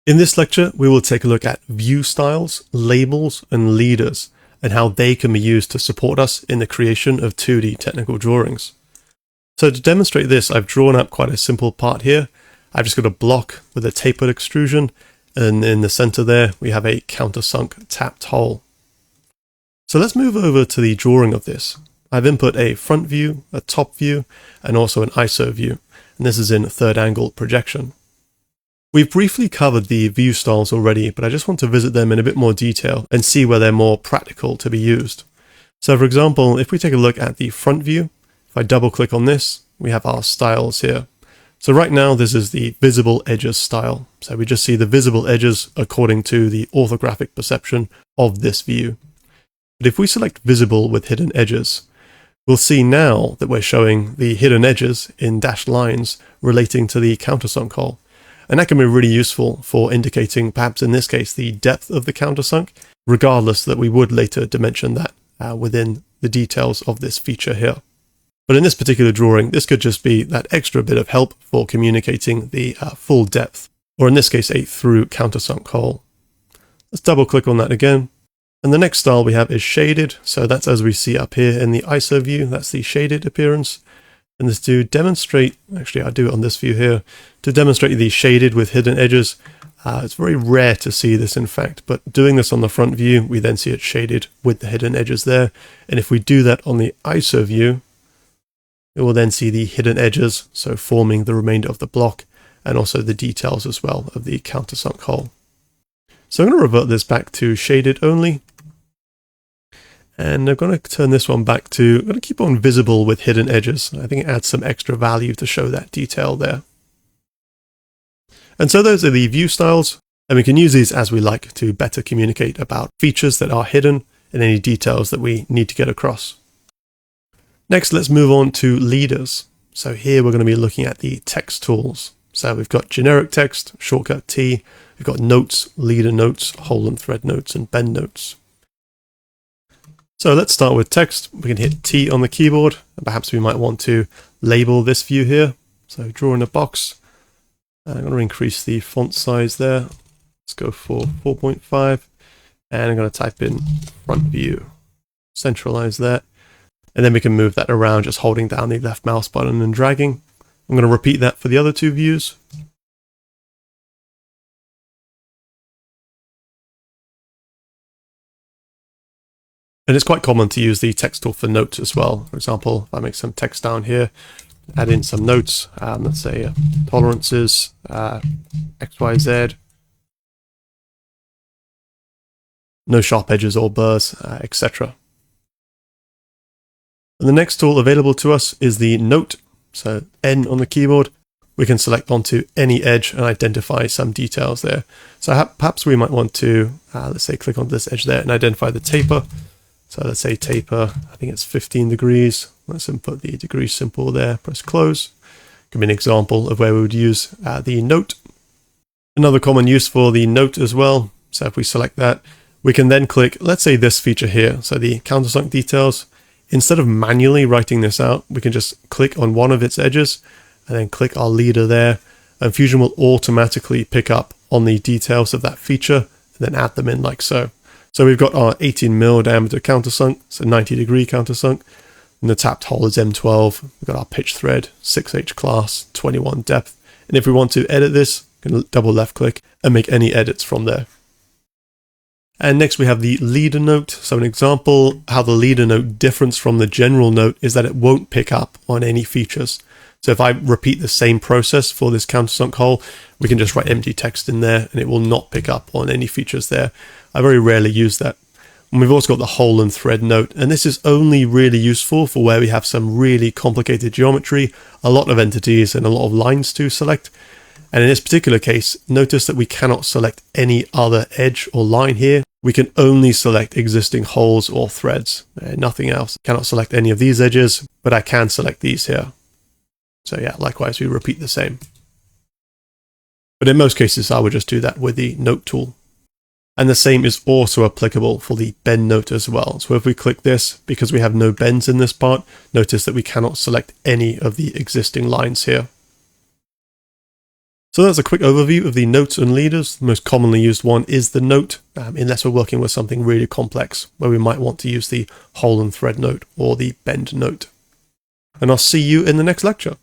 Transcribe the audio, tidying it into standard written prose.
In this lecture, we will take a look at view styles, labels, and leaders, and how they can be used to support us in the creation of 2D technical drawings. So to demonstrate this, I've drawn up quite a simple part here. I've just got a block with a tapered extrusion, and in the center there, we have a countersunk tapped hole. So let's move over to the drawing of this. I've input a front view, a top view, and also an ISO view, and this is in third angle projection. We've briefly covered the view styles already, but I just want to visit them in a bit more detail and see where they're more practical to be used. So for example, if we take a look at the front view, if I double click on this, we have our styles here. So right now this is the visible edges style. So we just see the visible edges according to the orthographic perception of this view. But if we select visible with hidden edges, we'll see now that we're showing the hidden edges in dashed lines relating to the countersunk hole. And that can be really useful for indicating, perhaps in this case, the depth of the countersunk, regardless that we would later dimension that within the details of this feature here. But in this particular drawing, this could just be that extra bit of help for communicating the full depth, or in this case, a through countersunk hole. Let's double click on that again. And the next style we have is shaded. So that's as we see up here in the ISO view, that's the shaded appearance. And this to demonstrate, actually I'll do it on this view here, to demonstrate the shaded with hidden edges. It's very rare to see this in fact, but doing this on the front view, we then see it shaded with the hidden edges there. And if we do that on the ISO view, it will then see the hidden edges, so forming the remainder of the block, and also the details as well of the countersunk hole. So I'm going to revert this back to shaded only. And I'm going to turn this one back to, I'm going to keep on visible with hidden edges. I think it adds some extra value to show that detail there. And so those are the view styles, and we can use these as we like to better communicate about features that are hidden and any details that we need to get across. Next, let's move on to leaders. So here we're going to be looking at the text tools. So we've got generic text, shortcut T, we've got notes, leader notes, hole and thread notes, and bend notes. So let's start with text. We can hit T on the keyboard, and perhaps we might want to label this view here. So draw in a box. I'm going to increase the font size there. Let's go for 4.5, and I'm going to type in front view. Centralize that, and then we can move that around just holding down the left mouse button and dragging. I'm going to repeat that for the other two views. And it's quite common to use the text tool for notes as well. For example, if I make some text down here, add in some notes, let's say tolerances, XYZ, no sharp edges or burrs, etc. And the next tool available to us is the note. So N on the keyboard, we can select onto any edge and identify some details there. So perhaps we might want to, let's say, click on this edge there and identify the taper. So let's say taper, I think it's 15 degrees. Let's input the degree symbol there, press close. Give me an example of where we would use the note. Another common use for the note as well. So if we select that, we can then click, let's say this feature here. So the countersunk details, instead of manually writing this out, we can just click on one of its edges and then click our leader there. And Fusion will automatically pick up on the details of that feature and then add them in like so. So we've got our 18mm diameter countersunk, so 90-degree countersunk, and the tapped hole is M12. We've got our pitch thread, 6H class, 21 depth. And if we want to edit this, we can double left click and make any edits from there. And next we have the leader note. So an example how the leader note differs from the general note is that it won't pick up on any features. So if I repeat the same process for this countersunk hole, we can just write empty text in there and it will not pick up on any features there. I very rarely use that. And we've also got the hole and thread note, and this is only really useful for where we have some really complicated geometry, a lot of entities and a lot of lines to select. And in this particular case, notice that we cannot select any other edge or line here. We can only select existing holes or threads, nothing else. Cannot select any of these edges, but I can select these here. So yeah, likewise, we repeat the same. But in most cases, I would just do that with the note tool. And the same is also applicable for the bend note as well. So if we click this, because we have no bends in this part, notice that we cannot select any of the existing lines here. So that's a quick overview of the notes and leaders. The most commonly used one is the note, unless we're working with something really complex, where we might want to use the hole and thread note or the bend note. And I'll see you in the next lecture.